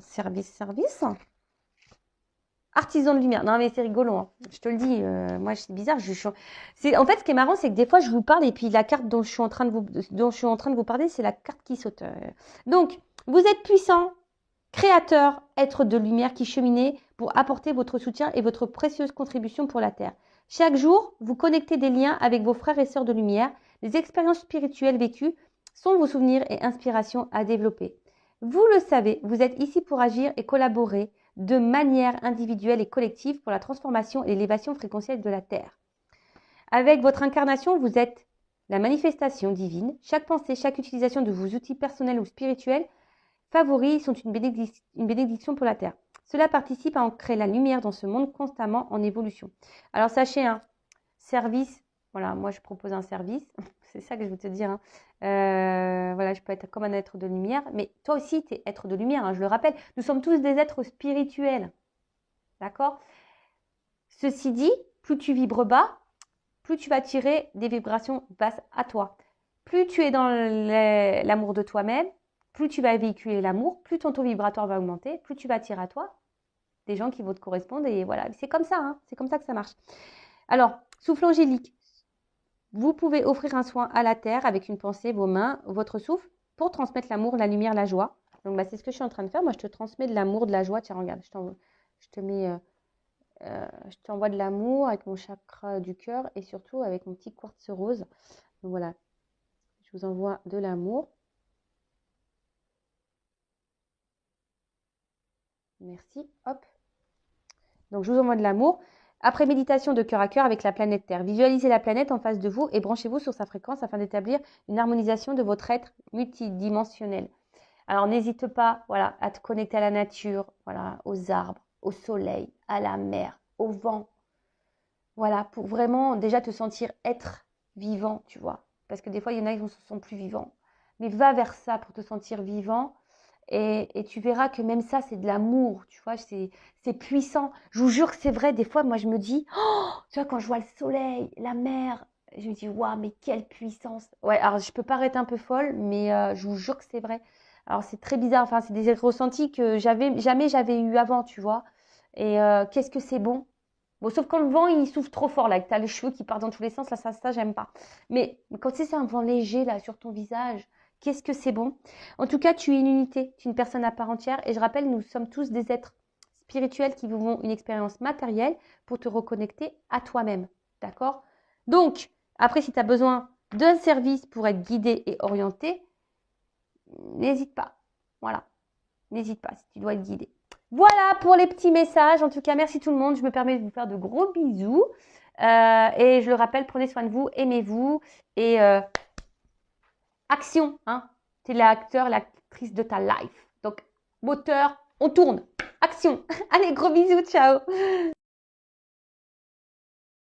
Service. Artisan de lumière. Non, mais c'est rigolo. Hein. Je te le dis. Moi, c'est bizarre. En fait, ce qui est marrant, c'est que des fois, je vous parle et puis la carte dont je suis en train de vous parler, c'est la carte qui saute. Donc, vous êtes puissant, créateur, être de lumière qui cheminez pour apporter votre soutien et votre précieuse contribution pour la Terre. Chaque jour, vous connectez des liens avec vos frères et sœurs de lumière. Les expériences spirituelles vécues sont vos souvenirs et inspirations à développer. Vous le savez, vous êtes ici pour agir et collaborer de manière individuelle et collective pour la transformation et l'élévation fréquentielle de la Terre. Avec votre incarnation, vous êtes la manifestation divine. Chaque pensée, chaque utilisation de vos outils personnels ou spirituels favoris sont une bénédiction pour la Terre. Cela participe à ancrer la lumière dans ce monde constamment en évolution. Alors sachez, service, Voilà, moi, je propose un service. C'est ça que je veux te dire, hein. Voilà, je peux être comme un être de lumière. Mais toi aussi, tu es être de lumière, hein, je le rappelle. Nous sommes tous des êtres spirituels. D'accord? Ceci dit, plus tu vibres bas, plus tu vas tirer des vibrations basses à toi. Plus tu es dans l'amour de toi-même, plus tu vas véhiculer l'amour, plus ton taux vibratoire va augmenter, plus tu vas attirer à toi des gens qui vont te correspondre. Et voilà, c'est comme ça, hein, c'est comme ça que ça marche. Alors, souffle angélique. Vous pouvez offrir un soin à la terre avec une pensée, vos mains, votre souffle, pour transmettre l'amour, la lumière, la joie. Donc, c'est ce que je suis en train de faire. Moi, je te transmets de l'amour, de la joie. Tiens, regarde, je t'envoie de l'amour avec mon chakra du cœur et surtout avec mon petit quartz rose. Donc, voilà, je vous envoie de l'amour. Merci. Hop. Donc, je vous envoie de l'amour. Après méditation de cœur à cœur avec la planète Terre, visualisez la planète en face de vous et branchez-vous sur sa fréquence afin d'établir une harmonisation de votre être multidimensionnel. Alors, n'hésite pas, voilà, à te connecter à la nature, voilà, aux arbres, au soleil, à la mer, au vent. Voilà, pour vraiment déjà te sentir être vivant, tu vois. Parce que des fois, il y en a qui ne se sentent plus vivants. Mais va vers ça pour te sentir vivant. Et tu verras que même ça, c'est de l'amour, tu vois, c'est puissant. Je vous jure que c'est vrai, des fois, moi, je me dis, oh, tu vois, quand je vois le soleil, la mer, je me dis, waouh, mais quelle puissance. Ouais, alors je peux paraître un peu folle, mais je vous jure que c'est vrai. Alors, c'est très bizarre, enfin, c'est des ressentis que jamais j'avais eu avant, tu vois. Et qu'est-ce que c'est bon. Bon, sauf quand le vent, il souffle trop fort, là, que tu as les cheveux qui partent dans tous les sens, là, ça j'aime pas. Mais quand tu sais, c'est un vent léger, là, sur ton visage, qu'est-ce que c'est bon. En tout cas, tu es une unité, tu es une personne à part entière. Et je rappelle, nous sommes tous des êtres spirituels qui vivons une expérience matérielle pour te reconnecter à toi-même. D'accord? Donc, après, si tu as besoin d'un service pour être guidé et orienté, n'hésite pas. Voilà. N'hésite pas si tu dois être guidé. Voilà pour les petits messages. En tout cas, merci tout le monde. Je me permets de vous faire de gros bisous. Et je le rappelle, prenez soin de vous, aimez-vous. Et action, hein. Tu es l'acteur, l'actrice de ta life. Donc, moteur, on tourne. Action. Allez, gros bisous, ciao.